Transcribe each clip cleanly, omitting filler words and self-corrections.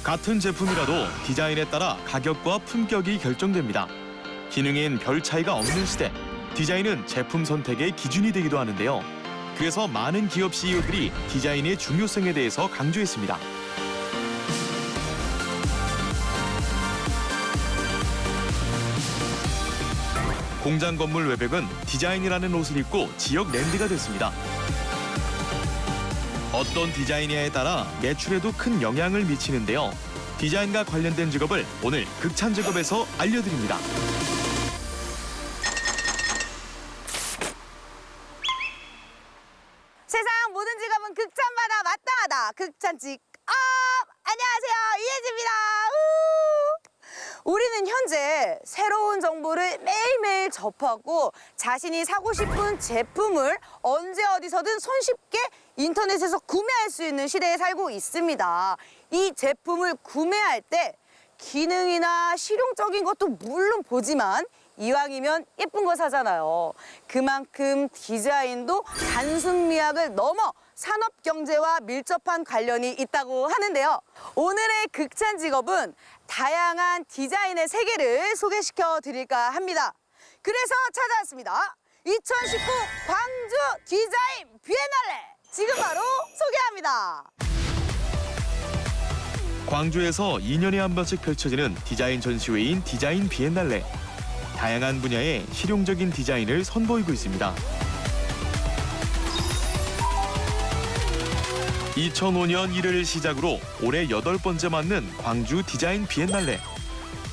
같은 제품이라도 디자인에 따라 가격과 품격이 결정됩니다. 기능엔 별 차이가 없는 시대, 디자인은 제품 선택의 기준이 되기도 하는데요. 그래서 많은 기업 CEO들이 디자인의 중요성에 대해서 강조했습니다. 공장 건물 외벽은 디자인이라는 옷을 입고 지역 랜드가 됐습니다. 어떤 디자인이냐에 따라 매출에도 큰 영향을 미치는데요. 디자인과 관련된 직업을 오늘 극찬직업에서 알려드립니다. 세상 모든 직업은 극찬마다 마땅하다. 극찬직업! 안녕하세요, 이혜지입니다. 우리는 현재 새로운 정보를 매일매일 접하고 자신이 사고 싶은 제품을 언제 어디서든 손쉽게 인터넷에서 구매할 수 있는 시대에 살고 있습니다. 이 제품을 구매할 때 기능이나 실용적인 것도 물론 보지만 이왕이면 예쁜 거 사잖아요. 그만큼 디자인도 단순 미학을 넘어 산업 경제와 밀접한 관련이 있다고 하는데요. 오늘의 극찬 직업은 다양한 디자인의 세계를 소개시켜 드릴까 합니다. 그래서 찾아왔습니다. 2019 광주 디자인 비엔날레! 지금 바로 소개합니다. 광주에서 2년에 한 번씩 펼쳐지는 디자인 전시회인 디자인 비엔날레. 다양한 분야의 실용적인 디자인을 선보이고 있습니다. 2005년 1월 시작으로 올해 8번째 맞는 광주 디자인 비엔날레.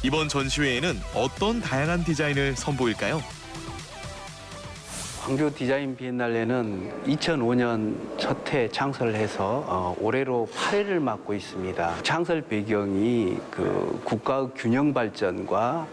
이번 전시회에는 어떤 다양한 디자인을 선보일까요? 광주 디자인 비엔날레는 2005년 첫 해 창설을 해서 올해로 8회를 맡고 있습니다. 창설 배경이 국가의 균형 발전과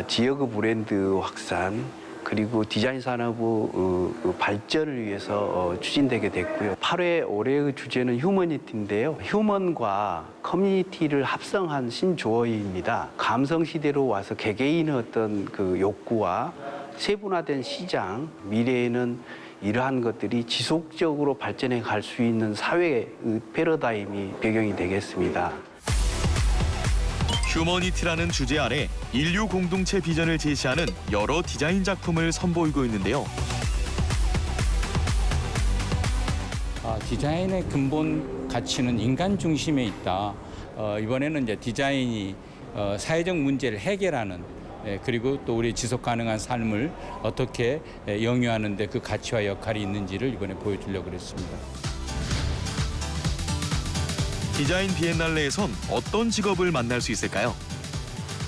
지역의 브랜드 확산, 그리고 디자인 산업의 발전을 위해서 추진되게 됐고요. 8회 올해의 주제는 휴머니티인데요. 휴먼과 커뮤니티를 합성한 신조어입니다. 감성 시대로 와서 개개인의 어떤 욕구와 세분화된 시장, 미래에는 이러한 것들이 지속적으로 발전해 갈 수 있는 사회의 패러다임이 배경이 되겠습니다. 휴머니티라는 주제 아래 인류 공동체 비전을 제시하는 여러 디자인 작품을 선보이고 있는데요. 디자인의 근본 가치는 인간 중심에 있다. 이번에는 이제 디자인이 사회적 문제를 해결하는 그리고 또 우리 지속 가능한 삶을 어떻게 영위하는 데 그 가치와 역할이 있는지를 이번에 보여주려고 그랬습니다. 디자인 비엔날레에선 어떤 직업을 만날 수 있을까요?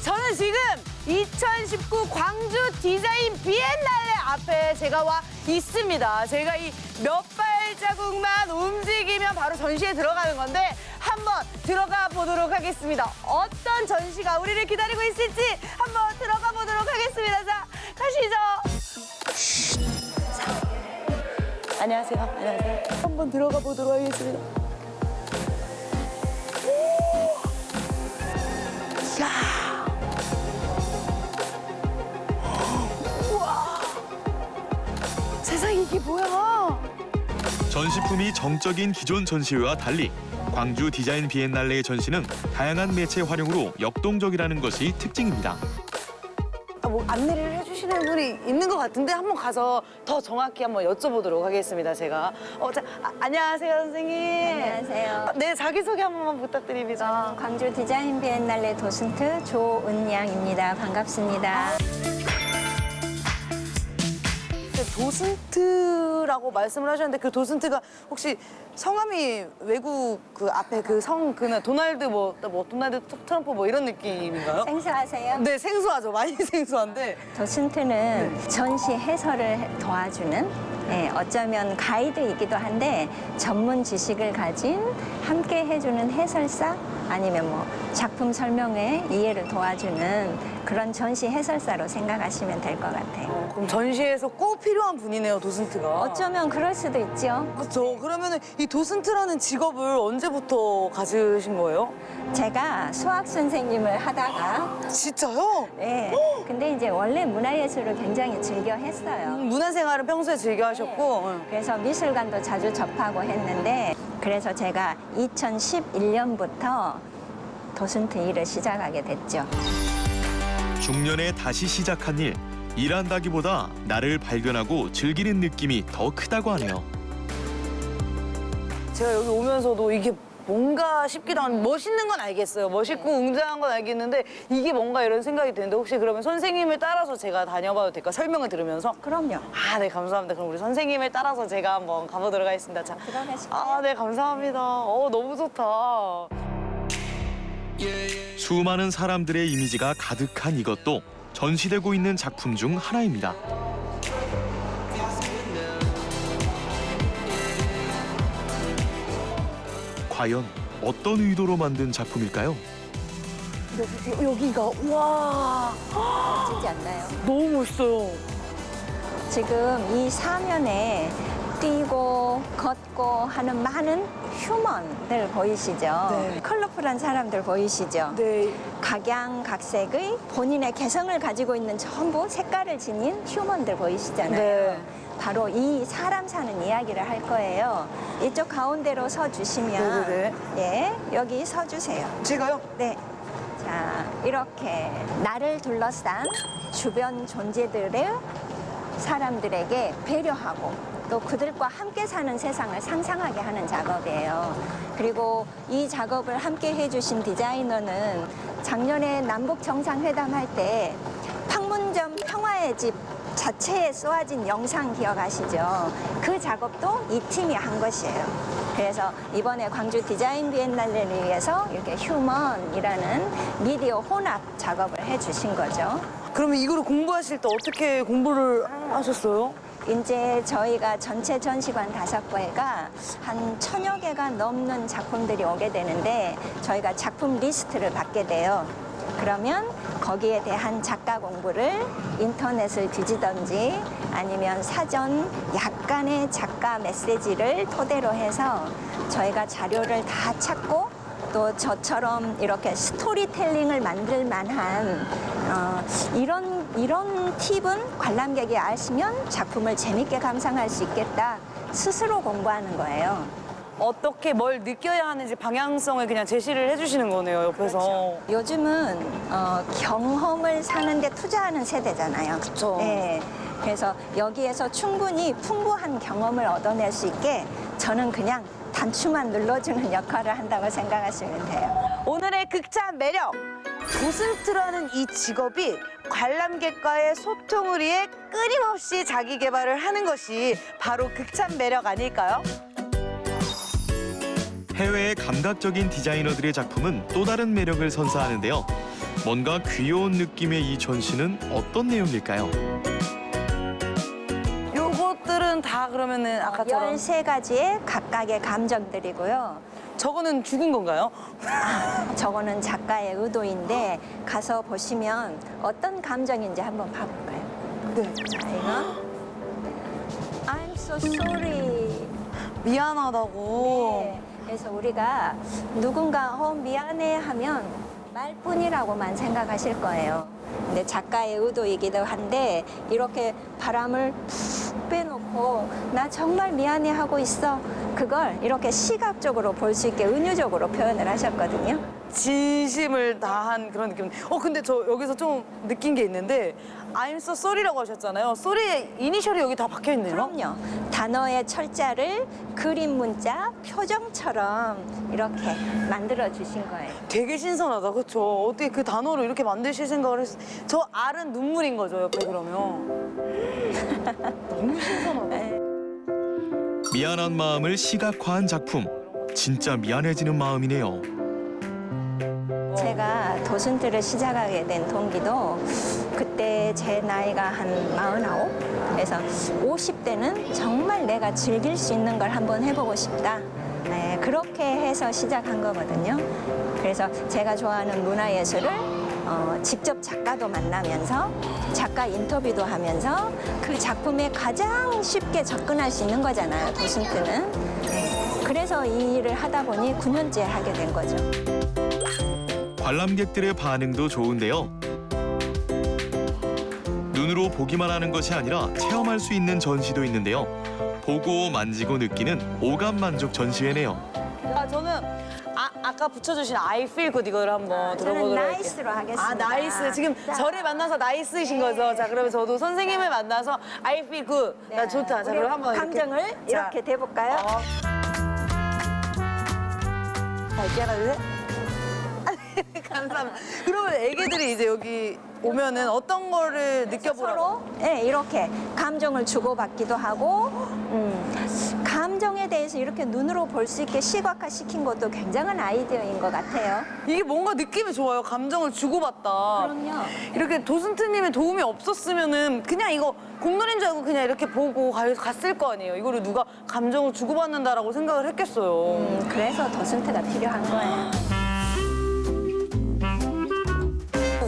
저는 지금 2019 광주 디자인 비엔날레 앞에 제가 와 있습니다. 제가 이 몇 발자국만 움직이면 바로 전시에 들어가는 건데 한번 들어가 보도록 하겠습니다. 어떤 전시가 우리를 기다리고 있을지 한번 들어가 보도록 하겠습니다. 자, 가시죠. 자, 안녕하세요. 안녕하세요. 한번 들어가 보도록 하겠습니다. 야. 우와. 세상에 이게 뭐야? 전시품이 정적인 기존 전시회와 달리 광주 디자인 비엔날레의 전시는 다양한 매체 활용으로 역동적이라는 것이 특징입니다. 뭐 안내를 해주시는 분이 있는 것 같은데 한번 가서 더 정확히 한번 여쭤보도록 하겠습니다. 제가 안녕하세요, 선생님. 안녕하세요. 네, 자기소개 한 번만 부탁드립니다. 광주 디자인 비엔날레 도슨트 조은양입니다. 반갑습니다. 도슨트라고 말씀을 하셨는데 그 도슨트가 혹시 성함이 외국 그 앞에 그 성 그는 도널드 도널드 트럼프 뭐 이런 느낌인가요? 생소하세요? 네, 생소하죠. 많이 생소한데. 도슨트는 전시 해설을 도와주는 어쩌면 가이드이기도 한데 전문 지식을 가진 함께 해주는 해설사 아니면 뭐 작품 설명에 이해를 도와주는 그런 전시 해설사로 생각하시면 될 것 같아요. 그럼 전시에서 꼭 필요한 분이네요, 도슨트가. 어쩌면 그럴 수도 있죠. 그렇죠. 그러면 이 도슨트라는 직업을 언제부터 가지신 거예요? 제가 수학 선생님을 하다가 진짜요? 네. 근데 이제 원래 문화예술을 굉장히 즐겨 했어요. 문화생활은 평소에 즐겨 하셨고. 그래서 미술관도 자주 접하고 했는데 그래서 제가 2011년부터 도슨트 일을 시작하게 됐죠. 중년에 다시 시작한 일. 일한다기보다 나를 발견하고 즐기는 느낌이 더 크다고 하네요. 제가 여기 오면서도 이게 뭔가 싶기도 한 멋있는 건 알겠어요. 멋있고 웅장한 건 알겠는데 이게 뭔가 이런 생각이 드는데 혹시 그러면 선생님을 따라서 제가 다녀봐도 될까? 설명을 들으면서? 그럼요. 아, 네, 감사합니다. 그럼 우리 선생님을 따라서 제가 한번 가보도록 하겠습니다. 자, 들어가실까요? 아, 네, 감사합니다. 너무 좋다. 수많은 사람들의 이미지가 가득한 이것도 전시되고 있는 작품 중 하나입니다. 과연 어떤 의도로 만든 작품일까요? 여기가, 와, 멋지지 않나요? 너무 멋있어요. 지금 이 사면에 뛰고 걷고 하는 많은 휴먼들 보이시죠? 네. 컬러풀한 사람들 보이시죠? 네. 각양각색의 본인의 개성을 가지고 있는 전부 색깔을 지닌 휴먼들 보이시잖아요. 네. 바로 이 사람 사는 이야기를 할 거예요. 이쪽 가운데로 서 주시면 네네네. 예, 여기 서 주세요. 제가요? 네. 자, 이렇게 나를 둘러싼 주변 존재들의 사람들에게 배려하고 또 그들과 함께 사는 세상을 상상하게 하는 작업이에요. 그리고 이 작업을 함께 해주신 디자이너는 작년에 남북 정상회담 할 때 판문점 평화의 집 자체에 쏘아진 영상 기억하시죠? 그 작업도 이 팀이 한 것이에요. 그래서 이번에 광주 디자인 비엔날레를 위해서 이렇게 휴먼이라는 미디어 혼합 작업을 해주신 거죠. 그러면 이거를 공부하실 때 어떻게 공부를 하셨어요? 이제 저희가 전체 전시관 5개가 한 1000여 개가 넘는 작품들이 오게 되는데 저희가 작품 리스트를 받게 돼요. 그러면 거기에 대한 작가 공부를 인터넷을 뒤지던지 아니면 사전 약간의 작가 메시지를 토대로 해서 저희가 자료를 다 찾고 또 저처럼 이렇게 스토리텔링을 만들 만한 이런 팁은 관람객이 아시면 작품을 재밌게 감상할 수 있겠다 스스로 공부하는 거예요. 어떻게 뭘 느껴야 하는지 방향성을 그냥 제시를 해주시는 거네요, 옆에서. 그렇죠. 요즘은 경험을 사는데 투자하는 세대잖아요. 그쵸. 네. 그래서 여기에서 충분히 풍부한 경험을 얻어낼 수 있게 저는 그냥 단추만 눌러주는 역할을 한다고 생각하시면 돼요. 오늘의 극찬 매력! 도슨트라는 이 직업이 관람객과의 소통을 위해 끊임없이 자기 개발을 하는 것이 바로 극찬 매력 아닐까요? 해외의 감각적인 디자이너들의 작품은 또 다른 매력을 선사하는데요. 뭔가 귀여운 느낌의 이 전시는 어떤 내용일까요? 요것들은 다 그러면은 아까처럼 13가지의 각각의 감정들이고요. 저거는 죽은 건가요? 저거는 작가의 의도인데 가서 보시면 어떤 감정인지 한번 봐볼까요? 네. 자, 이거 I'm so sorry. 미안하다고. 네. 그래서 우리가 누군가 미안해 하면 말뿐이라고만 생각하실 거예요. 근데 작가의 의도이기도 한데 이렇게 바람을 푹 빼놓고 나 정말 미안해 하고 있어. 그걸 이렇게 시각적으로 볼 수 있게 은유적으로 표현을 하셨거든요. 진심을 다한 그런 느낌. 근데 저 여기서 좀 느낀 게 있는데 I'm so sorry라고 하셨잖아요. sorry의 이니셜이 여기 다 박혀 있네요. 그럼요. 단어의 철자를 그림 문자, 표정처럼 이렇게 만들어 주신 거예요. 되게 신선하다, 그렇죠? 어떻게 그 단어로 이렇게 만드실 생각을 했어? 저 R은 눈물인 거죠, 옆에 그러면. 너무 신선하다. 미안한 마음을 시각화한 작품. 진짜 미안해지는 마음이네요. 제가 도슨트를 시작하게 된 동기도 그때 제 나이가 한 49? 그래서 50대는 정말 내가 즐길 수 있는 걸 한번 해보고 싶다. 네, 그렇게 해서 시작한 거거든요. 그래서 제가 좋아하는 문화예술을 직접 작가도 만나면서 작가 인터뷰도 하면서 그 작품에 가장 쉽게 접근할 수 있는 거잖아요, 도슨트는. 네, 그래서 이 일을 하다 보니 9년째 하게 된 거죠. 관람객들의 반응도 좋은데요. 눈으로 보기만 하는 것이 아니라 체험할 수 있는 전시도 있는데요. 보고 만지고 느끼는 오감 만족 전시회네요. 저는 아까 붙여주신 I feel good 이거를 한번 저는 들어보도록 할게요. 나이스로 하겠습니다. 아, 나이스. 지금 자. 저를 만나서 나이스이신 네. 거죠? 자, 그러면 저도 선생님을 만나서 I feel good. 나 좋다. 자, 우리 그럼 한번 감정을 이렇게 자, 대볼까요? 자, 이렇게 하나, 둘, 셋. 감사합니다. 그러면 애기들이 이제 여기 오면은 어떤 거를 느껴보라고? 서로 네, 이렇게 감정을 주고받기도 하고 감정에 대해서 이렇게 눈으로 볼 수 있게 시각화시킨 것도 굉장한 아이디어인 것 같아요. 이게 뭔가 느낌이 좋아요. 감정을 주고받다. 그럼요. 이렇게 도슨트님의 도움이 없었으면은 그냥 이거 공놀인 줄 알고 그냥 이렇게 보고 갔을 거 아니에요. 이거를 누가 감정을 주고받는다라고 생각을 했겠어요. 그래서 도슨트가 필요한 거예요.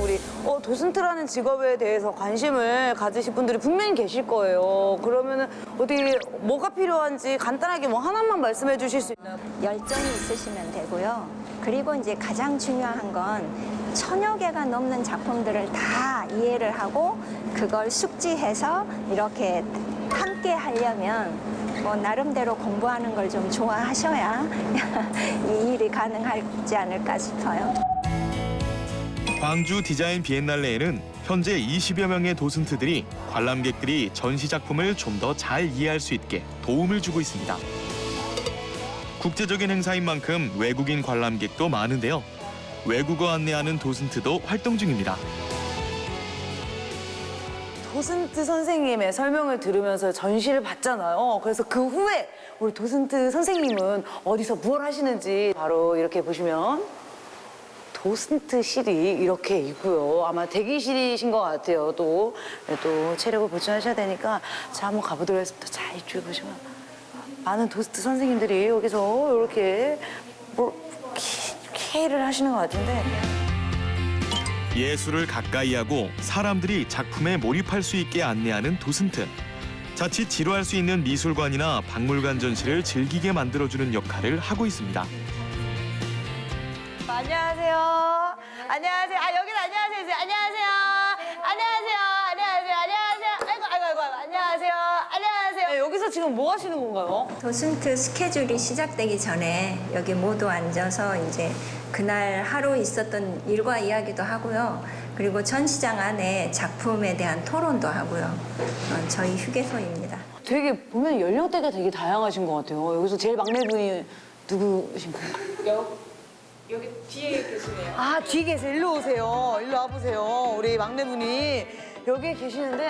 우리 도슨트라는 직업에 대해서 관심을 가지실 분들이 분명히 계실 거예요. 그러면은 어디 뭐가 필요한지 간단하게 뭐 하나만 말씀해 주실 수 있나요? 열정이 있으시면 되고요. 그리고 이제 가장 중요한 건 1000여 개가 넘는 작품들을 다 이해를 하고 그걸 숙지해서 이렇게 함께 하려면 뭐 나름대로 공부하는 걸 좀 좋아하셔야 이 일이 가능하지 않을까 싶어요. 광주 디자인 비엔날레에는 현재 20여 명의 도슨트들이 관람객들이 전시 작품을 좀 더 잘 이해할 수 있게 도움을 주고 있습니다. 국제적인 행사인 만큼 외국인 관람객도 많은데요. 외국어 안내하는 도슨트도 활동 중입니다. 도슨트 선생님의 설명을 들으면서 전시를 봤잖아요. 그래서 그 후에 우리 도슨트 선생님은 어디서 무엇 하시는지 바로 이렇게 보시면 도슨트실이 이렇게 있고요. 아마 대기실이신 것 같아요. 또 체력을 보충하셔야 되니까 자 한번 가보도록 하겠습니다. 자 이쪽에 보시면 많은 도슨트 선생님들이 여기서 이렇게 K를 하시는 것 같은데 예술을 가까이 하고 사람들이 작품에 몰입할 수 있게 안내하는 도슨트. 자칫 지루할 수 있는 미술관이나 박물관 전시를 즐기게 만들어주는 역할을 하고 있습니다. 안녕하세요. 안녕하세요. 아 여기는 안녕하세요. 이제 안녕하세요. 안녕하세요. 안녕하세요. 안녕하세요. 아이고 안녕하세요. 안녕하세요. 네, 여기서 지금 뭐 하시는 건가요? 도슨트 스케줄이 시작되기 전에 여기 모두 앉아서 이제 그날 하루 있었던 일과 이야기도 하고요. 그리고 전시장 안에 작품에 대한 토론도 하고요. 저희 휴게소입니다. 되게 보면 연령대가 되게 다양하신 것 같아요. 여기서 제일 막내분이 누구신가요? 여기 뒤에 계시네요. 아 뒤에 계세요. 일로 오세요. 일로 와보세요. 우리 막내분이 여기에 계시는데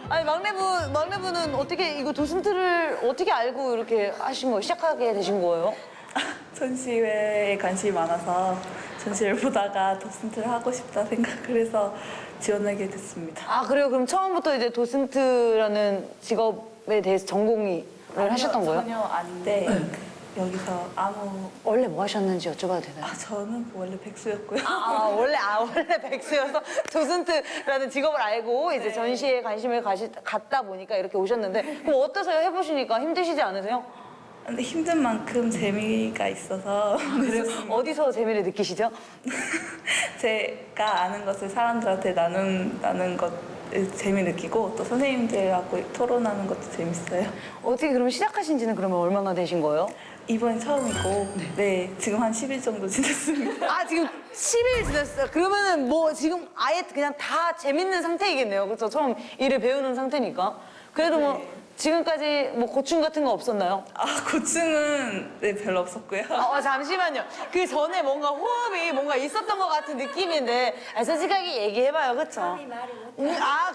아니 막내분은 어떻게 이거 도슨트를 어떻게 알고 이렇게 하신 거예요? 시작하게 되신 거예요? 전시회에 관심이 많아서 전시를 보다가 도슨트를 하고 싶다 생각을 해서 지원하게 됐습니다. 아 그래요? 그럼 처음부터 이제 도슨트라는 직업에 대해서 전공을 하셨던 거예요? 전혀 아닌데 여기서 아무 원래 뭐 하셨는지 여쭤봐도 되나요? 저는 원래 백수였고요. 원래 백수여서 도슨트라는 직업을 알고 이제 전시에 관심을 갖다 보니까 이렇게 오셨는데 그럼 어떠세요? 해보시니까 힘드시지 않으세요? 근데 힘든 만큼 재미가 있어서 그랬습니다. 어디서 재미를 느끼시죠? 제가 아는 것을 사람들한테 나누는 것 재미 느끼고 또 선생님들하고 토론하는 것도 재밌어요. 어떻게 그러면 시작하신 지는 그러면 얼마나 되신 거예요? 이번이 처음이고 네 지금 한 10일 정도 지냈습니다. 아 지금 10일 지났어요. 그러면은 뭐 지금 아예 그냥 다 재밌는 상태이겠네요. 그렇죠? 처음 일을 배우는 상태니까. 그래도 뭐 지금까지 뭐 고충 같은 거 없었나요? 고충은 네, 별로 없었고요. 잠시만요. 그 전에 뭔가 호흡이 뭔가 있었던 것 같은 느낌인데 솔직하게 얘기해봐요. 그렇죠?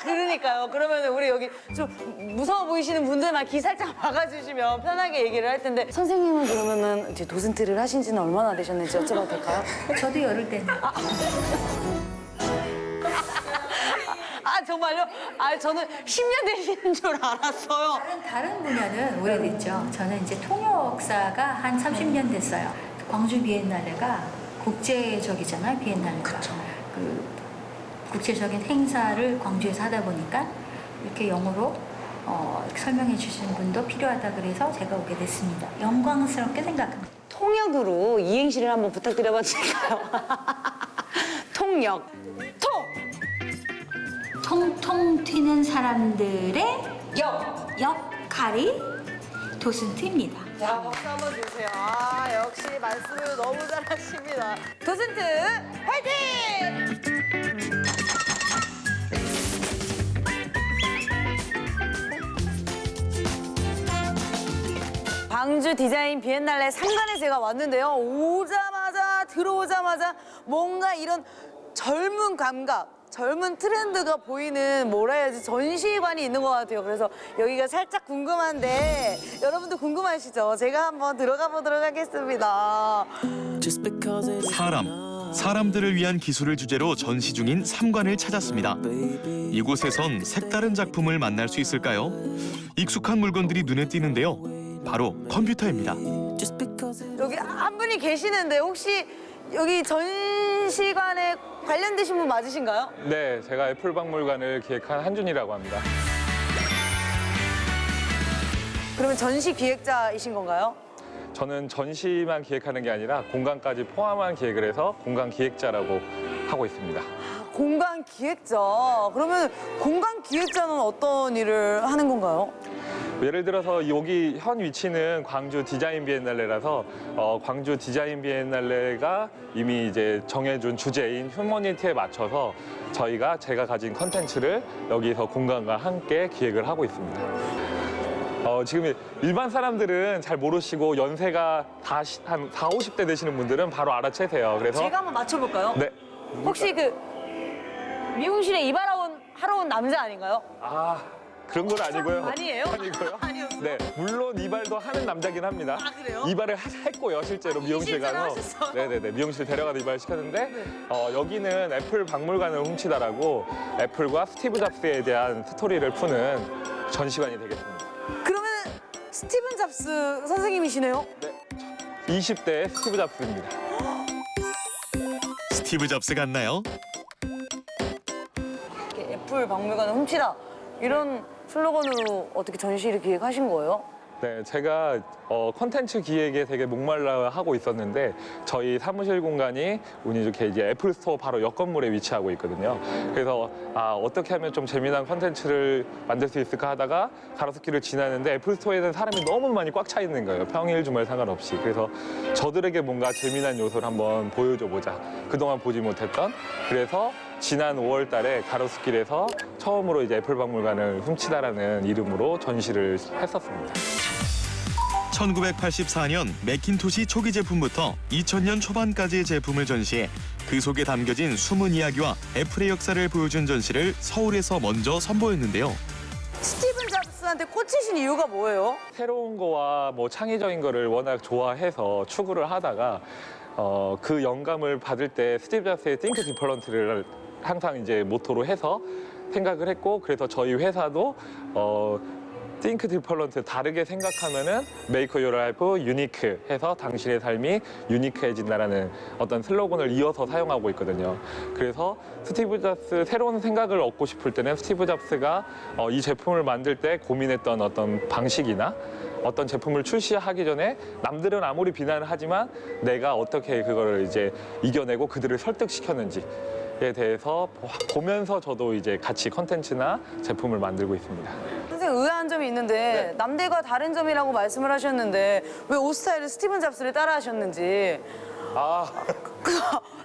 그러니까요. 그러면 우리 여기 좀 무서워 보이시는 분들만 귀 살짝 막아주시면 편하게 얘기를 할 텐데 선생님은 그러면은 이제 도슨트를 하신 지는 얼마나 되셨는지 여쭤봐도 될까요? 저도 열흘 됐는데. 정말요? 저는 10년 되시는 줄 알았어요. 다른 분야는 오래됐죠. 저는 이제 통역사가 한 30년 됐어요. 광주 비엔날레가 국제적이잖아요, 비엔날레가. 그 국제적인 행사를 광주에서 하다 보니까 이렇게 영어로 설명해 주시는 분도 필요하다 그래서 제가 오게 됐습니다. 영광스럽게 생각합니다. 통역으로 이행시를 한번 부탁드려봐도 될까요? 통역. 통통 튀는 사람들의 역할이 도슨트입니다. 자, 박수 한번 주세요. 아, 역시 말씀을 너무 잘하십니다. 도슨트 화이팅! 광주 디자인 비엔날레 상관에 제가 왔는데요. 들어오자마자 뭔가 이런 젊은 감각, 젊은 트렌드가 보이는 뭐라 해야지 전시관이 있는 것 같아요. 그래서 여기가 살짝 궁금한데 여러분도 궁금하시죠? 제가 한번 들어가 보도록 하겠습니다. 사람들을 위한 기술을 주제로 전시 중인 3관을 찾았습니다. 이곳에선 색다른 작품을 만날 수 있을까요? 익숙한 물건들이 눈에 띄는데요. 바로 컴퓨터입니다. 여기 한 분이 계시는데 혹시 여기 전시관에 관련되신 분 맞으신가요? 네, 제가 애플 박물관을 기획한 한준이라고 합니다. 그러면 전시 기획자이신 건가요? 저는 전시만 기획하는 게 아니라 공간까지 포함한 기획을 해서 공간 기획자라고 하고 있습니다. 공간 기획자. 그러면 공간 기획자는 어떤 일을 하는 건가요? 예를 들어서 여기 현 위치는 광주 디자인 비엔날레라서 광주 디자인 비엔날레가 이미 이제 정해준 주제인 휴머니티에 맞춰서 제가 가진 컨텐츠를 여기서 공간과 함께 기획을 하고 있습니다. 지금 일반 사람들은 잘 모르시고 연세가 한 40, 50대 되시는 분들은 바로 알아채세요. 그래서 제가 한번 맞춰볼까요? 네. 혹시 그 미용실에 하러 온 남자 아닌가요? 아, 그런 건 아니고요. 아니에요? 아니고요. 아니었어요? 네, 물론 이발도 하는 남자긴 합니다. 아, 그래요? 이발을 했고요, 실제로 미용실 실제로 가서. 하셨어요? 네네네, 미용실 데려가서 이발을 시켰는데 여기는 애플 박물관을 훔치다라고 애플과 스티브 잡스에 대한 스토리를 푸는 전시관이 되겠습니다. 그러면 스티븐 잡스 선생님이시네요? 네, 20대 스티브 잡스입니다. 스티브 잡스 같나요? 이렇게 애플 박물관을 훔치다 이런 슬로건으로 어떻게 전시를 기획하신 거예요? 네, 제가 콘텐츠 기획에 되게 목말라 하고 있었는데 저희 사무실 공간이 운이 좋게 이제 애플 스토어 바로 옆 건물에 위치하고 있거든요. 그래서 어떻게 하면 좀 재미난 콘텐츠를 만들 수 있을까 하다가 가로수길을 지나는데 애플 스토어에는 사람이 너무 많이 꽉 차 있는 거예요. 평일 주말 상관없이. 그래서 저들에게 뭔가 재미난 요소를 한번 보여줘 보자. 그동안 보지 못했던. 그래서 지난 5월 달에 가로수길에서 처음으로 이제 애플 박물관을 훔치다라는 이름으로 전시를 했었습니다. 1984년 매킨토시 초기 제품부터 2000년 초반까지의 제품을 전시해 그 속에 담겨진 숨은 이야기와 애플의 역사를 보여준 전시를 서울에서 먼저 선보였는데요. 스티븐 잡스한테 꽂히신 이유가 뭐예요? 새로운 거와 뭐 창의적인 거를 워낙 좋아해서 추구를 하다가 그 영감을 받을 때 스티브 잡스의 Think Different를 항상 이제 모토로 해서 생각을 했고 그래서 저희 회사도 Think Different, 다르게 생각하면은 Make Your Life Unique 해서 당신의 삶이 유니크해진다라는 어떤 슬로건을 이어서 사용하고 있거든요. 그래서 스티브 잡스 새로운 생각을 얻고 싶을 때는 스티브 잡스가 이 제품을 만들 때 고민했던 어떤 방식이나 어떤 제품을 출시하기 전에 남들은 아무리 비난을 하지만 내가 어떻게 그거를 이제 이겨내고 그들을 설득시켰는지에 대해서 보면서 저도 이제 같이 컨텐츠나 제품을 만들고 있습니다. 선생님 의아한 점이 있는데 남들과 다른 점이라고 말씀을 하셨는데 왜 옷 스타일을 스티븐 잡스를 따라 하셨는지.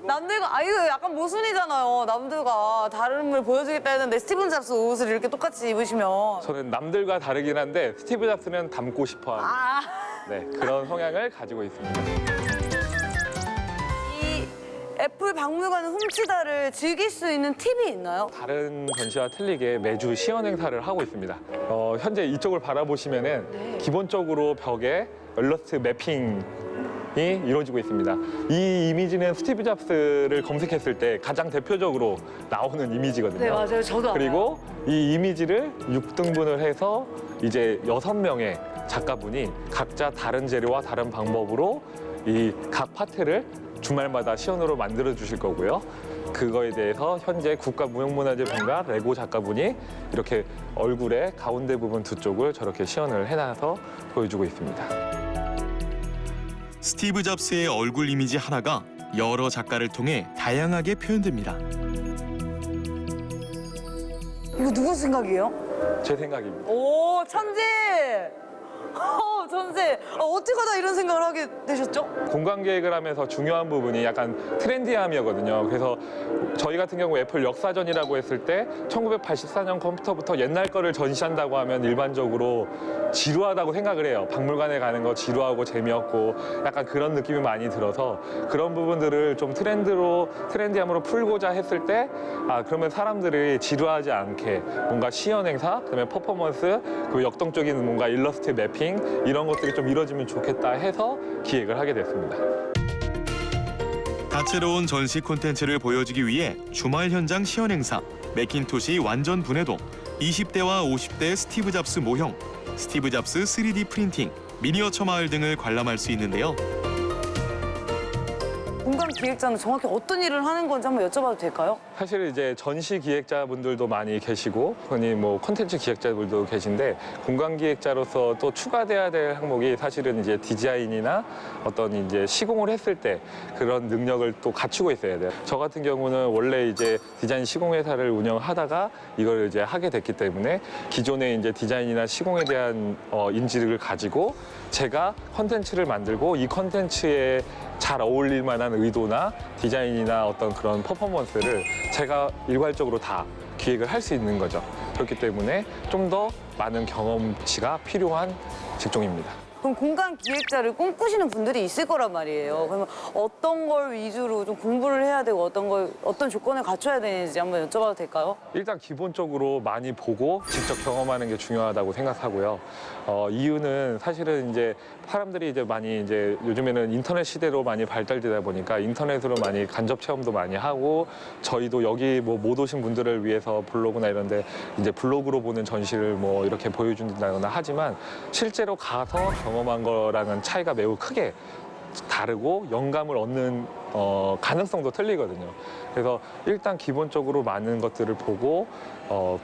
남들과 이거 약간 모순이잖아요. 남들과 다름을 보여주겠다 했는데 스티븐 잡스 옷을 이렇게 똑같이 입으시면 저는 남들과 다르긴 한데 스티브 잡스는 닮고 싶어하는 네, 그런 성향을 가지고 있습니다. 이 애플 박물관 훔치다를 즐길 수 있는 팁이 있나요? 다른 전시와 틀리게 매주 시연 행사를 하고 있습니다. 현재 이쪽을 바라보시면은 기본적으로 벽에 일러스트 매핑이 이루어지고 있습니다. 이 이미지는 스티브 잡스를 검색했을 때 가장 대표적으로 나오는 이미지거든요. 네, 맞아요. 저도 그리고 이 이미지를 6등분을 해서 이제 6명의 작가분이 각자 다른 재료와 다른 방법으로 이 각 파트를 주말마다 시연으로 만들어 주실 거고요. 그거에 대해서 현재 국가무형문화재본과 레고 작가분이 이렇게 얼굴의 가운데 부분 두 쪽을 저렇게 시연을 해놔서 보여주고 있습니다. 스티브 잡스의 얼굴 이미지 하나가 여러 작가를 통해 다양하게 표현됩니다. 이거 누구 생각이에요? 제 생각입니다. 오, 천재! 전세. 어떻게 하다 이런 생각을 하게 되셨죠? 공간 계획을 하면서 중요한 부분이 약간 트렌디함이었거든요. 그래서 저희 같은 경우 애플 역사전이라고 했을 때 1984년 컴퓨터부터 옛날 거를 전시한다고 하면 일반적으로 지루하다고 생각을 해요. 박물관에 가는 거 지루하고 재미없고 약간 그런 느낌이 많이 들어서 그런 부분들을 좀 트렌디함으로 풀고자 했을 때 그러면 사람들이 지루하지 않게 뭔가 시연 행사, 그다음에 퍼포먼스, 그리고 역동적인 뭔가 일러스트 매핑 이런 것들이 좀 이루어지면 좋겠다 해서 기획을 하게 됐습니다. 다채로운 전시 콘텐츠를 보여주기 위해 주말 현장 시연 행사, 매킨토시 완전 분해도, 20대와 50대 스티브 잡스 모형, 스티브 잡스 3D 프린팅, 미니어처 마을 등을 관람할 수 있는데요. 공간 기획자는 정확히 어떤 일을 하는 건지 한번 여쭤봐도 될까요? 사실 이제 전시 기획자분들도 많이 계시고 흔히 뭐 콘텐츠 기획자분들도 계신데 공간 기획자로서 또 추가돼야 될 항목이 사실은 이제 디자인이나 어떤 이제 시공을 했을 때 그런 능력을 또 갖추고 있어야 돼요. 저 같은 경우는 원래 이제 디자인 시공 회사를 운영하다가 이걸 이제 하게 됐기 때문에 기존의 이제 디자인이나 시공에 대한 인지를 가지고 제가 콘텐츠를 만들고 이 콘텐츠에 잘 어울릴 만한 의도나 디자인이나 어떤 그런 퍼포먼스를 제가 일괄적으로 다 기획을 할 수 있는 거죠. 그렇기 때문에 좀 더 많은 경험치가 필요한 직종입니다. 그럼 공간 기획자를 꿈꾸시는 분들이 있을 거란 말이에요. 그러면 어떤 걸 위주로 좀 공부를 해야 되고 어떤 조건을 갖춰야 되는지 한번 여쭤봐도 될까요? 일단 기본적으로 많이 보고 직접 경험하는 게 중요하다고 생각하고요. 이유는 사실은 이제 사람들이 이제 많이 이제 요즘에는 인터넷 시대로 많이 발달되다 보니까 인터넷으로 많이 간접 체험도 많이 하고 저희도 여기 뭐 못 오신 분들을 위해서 블로그나 이런데 이제 블로그로 보는 전시를 뭐 이렇게 보여준다거나 하지만 실제로 가서 경험한 거랑은 차이가 매우 크게 다르고 영감을 얻는 가능성도 틀리거든요. 그래서 일단 기본적으로 많은 것들을 보고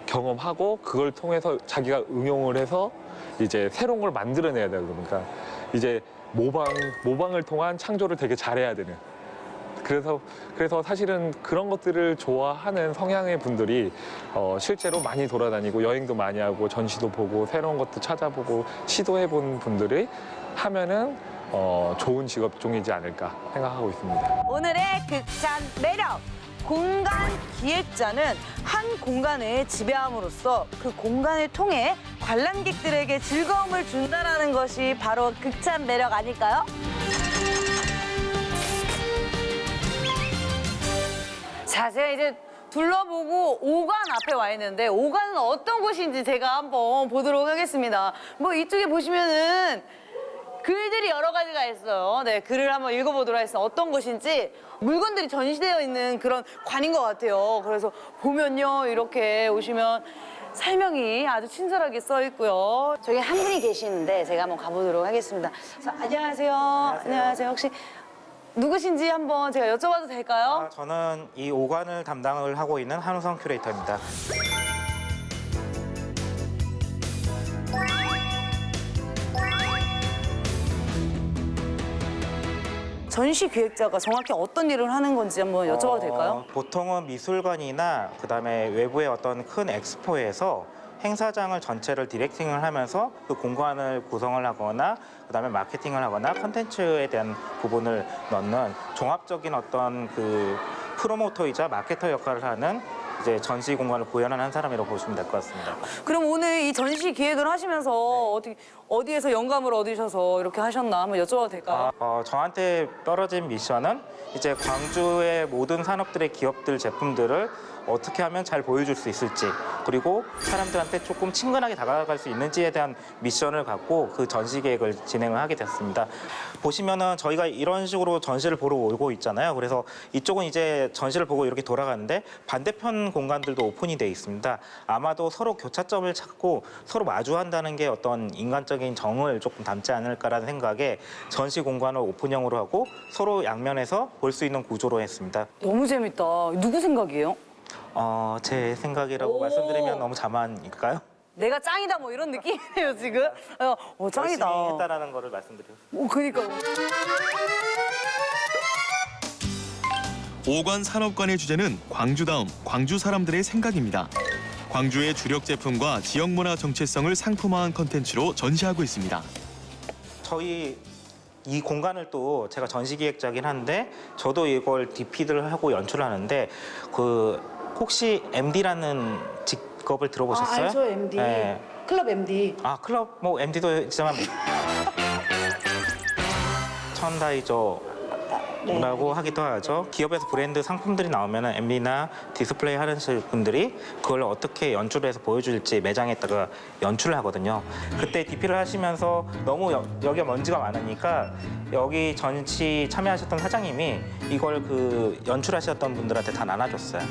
경험하고 그걸 통해서 자기가 응용을 해서 이제 새로운 걸 만들어내야 되다 보니까 이제 모방을 통한 창조를 되게 잘해야 되는. 그래서 사실은 그런 것들을 좋아하는 성향의 분들이 실제로 많이 돌아다니고 여행도 많이 하고 전시도 보고 새로운 것도 찾아보고 시도해본 분들이 하면은 좋은 직업종이지 않을까 생각하고 있습니다. 오늘의 극찬 매력! 공간 기획자는 한 공간을 지배함으로써 그 공간을 통해 관람객들에게 즐거움을 준다는 것이 바로 극찬 매력 아닐까요? 자, 제가 이제 둘러보고 오관 앞에 와 있는데 오관은 어떤 곳인지 제가 한번 보도록 하겠습니다. 뭐 이쪽에 보시면은 글들이 여러 가지가 있어요. 네, 글을 한번 읽어보도록 하겠습니다. 어떤 곳인지 물건들이 전시되어 있는 그런 관인 것 같아요. 그래서 보면요, 이렇게 오시면 설명이 아주 친절하게 써 있고요. 저기 한 분이 계시는데 제가 한번 가보도록 하겠습니다. 안녕하세요. 안녕하세요. 혹시 누구신지 한번 제가 여쭤봐도 될까요? 저는 이 오관을 담당을 하고 있는 한우성 큐레이터입니다. 전시 기획자가 정확히 어떤 일을 하는 건지 한번 여쭤봐도 될까요? 보통은 미술관이나 그다음에 외부의 어떤 큰 엑스포에서 행사장을 전체를 디렉팅을 하면서 그 공간을 구성을 하거나 그다음에 마케팅을 하거나 컨텐츠에 대한 부분을 넣는 종합적인 어떤 그 프로모터이자 마케터 역할을 하는 이제 전시 공간을 구현하는 한 사람이라고 보시면 될 것 같습니다. 그럼 오늘 이 전시 기획을 하시면서 어디에서 영감을 얻으셔서 이렇게 하셨나 한번 여쭤봐도 될까요? 저한테 떨어진 미션은 이제 광주의 모든 산업들의 기업들 제품들을 어떻게 하면 잘 보여줄 수 있을지 그리고 사람들한테 조금 친근하게 다가갈 수 있는지에 대한 미션을 갖고 그 전시 계획을 진행을 하게 됐습니다. 보시면은 저희가 이런 식으로 전시를 보러 오고 있잖아요. 그래서 이쪽은 이제 전시를 보고 이렇게 돌아가는데 반대편 공간들도 오픈이 돼 있습니다. 아마도 서로 교차점을 찾고 서로 마주한다는 게 어떤 인간적인 정을 조금 담지 않을까라는 생각에 전시 공간을 오픈형으로 하고 서로 양면에서 볼 수 있는 구조로 했습니다. 너무 재밌다. 누구 생각이에요? 제 생각이라고 말씀드리면 너무 자만일까요? 내가 짱이다 뭐 이런 느낌이에요 지금. 짱이다. 열심히 했다라는 거를 말씀드려요. 그니까요. 오관 산업관의 주제는 광주다움, 광주 사람들의 생각입니다. 광주의 주력 제품과 지역 문화 정체성을 상품화한 컨텐츠로 전시하고 있습니다. 저희 이 공간을 또 제가 전시기획자긴 한데 저도 이걸 DP를 하고 연출을 하는데 그 혹시 MD라는 직업을 들어보셨어요? 알죠, MD. 네. 클럽 MD. 아 클럽 뭐 MD도 있지만 천다이저라고 하기도 하죠. 기업에서 브랜드 상품들이 나오면 MD나 디스플레이 하는 분들이 그걸 어떻게 연출해서 보여줄지 매장에다가 연출을 하거든요. 그때 DP를 하시면서 너무 여기가 먼지가 많으니까 여기 전시 참여하셨던 사장님이 이걸 그 연출하셨던 분들한테 다 나눠줬어요.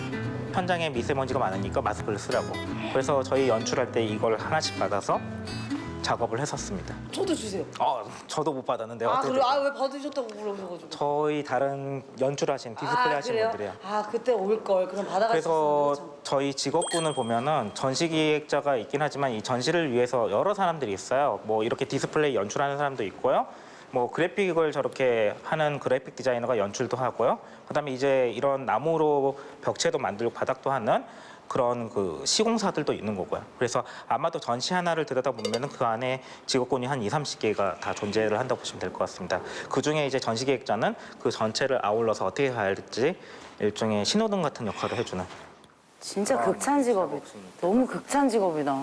현장에 미세먼지가 많으니까 마스크를 쓰라고. 그래서 저희 연출할 때 이걸 하나씩 받아서 작업을 했었습니다. 저도 주세요. 저도 못 받았는데 아, 어떻게 그래? 아, 왜 받으셨다고 물어보셔가지고. 저희 다른 연출하신 디스플레이 하신 그래요? 분들이요. 아, 그때 올 걸. 그럼 받아가셨어요. 그래서 저희 직업군을 보면은 전시기획자가 있긴 하지만 이 전시를 위해서 여러 사람들이 있어요. 뭐 이렇게 디스플레이 연출하는 사람도 있고요. 뭐 그래픽을 저렇게 하는 그래픽 디자이너가 연출도 하고요. 그다음에 이제 이런 나무로 벽체도 만들고 바닥도 하는 그런 그 시공사들도 있는 거고요. 그래서 아마도 전시 하나를 들여다보면 그 안에 직업군이 한 20-30개가 다 존재를 한다고 보시면 될 것 같습니다. 그중에 이제 전시기획자는 그 전체를 아울러서 어떻게 가야 될지 일종의 신호등 같은 역할을 해주는. 진짜 극찬 직업이다. 너무 극찬 직업이다.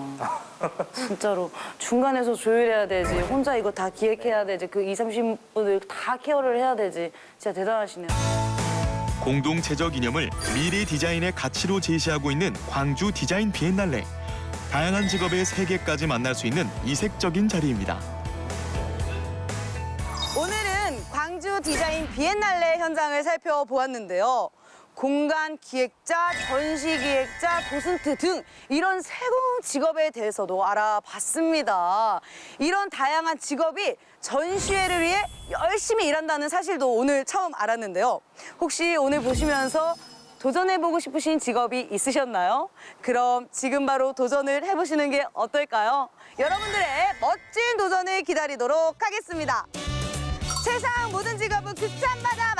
진짜로 중간에서 조율해야 되지. 혼자 이거 다 기획해야 되지. 그 20-30분을 다 케어를 해야 되지. 진짜 대단하시네요. 공동체적 이념을 미래 디자인의 가치로 제시하고 있는 광주 디자인 비엔날레. 다양한 직업의 세계까지 만날 수 있는 이색적인 자리입니다. 오늘은 광주 디자인 비엔날레 현장을 살펴보았는데요. 공간 기획자, 전시 기획자, 도슨트 등 이런 새로운 직업에 대해서도 알아봤습니다. 이런 다양한 직업이 전시회를 위해 열심히 일한다는 사실도 오늘 처음 알았는데요. 혹시 오늘 보시면서 도전해보고 싶으신 직업이 있으셨나요? 그럼 지금 바로 도전을 해보시는 게 어떨까요? 여러분들의 멋진 도전을 기다리도록 하겠습니다. 세상 모든 직업은 극찬받아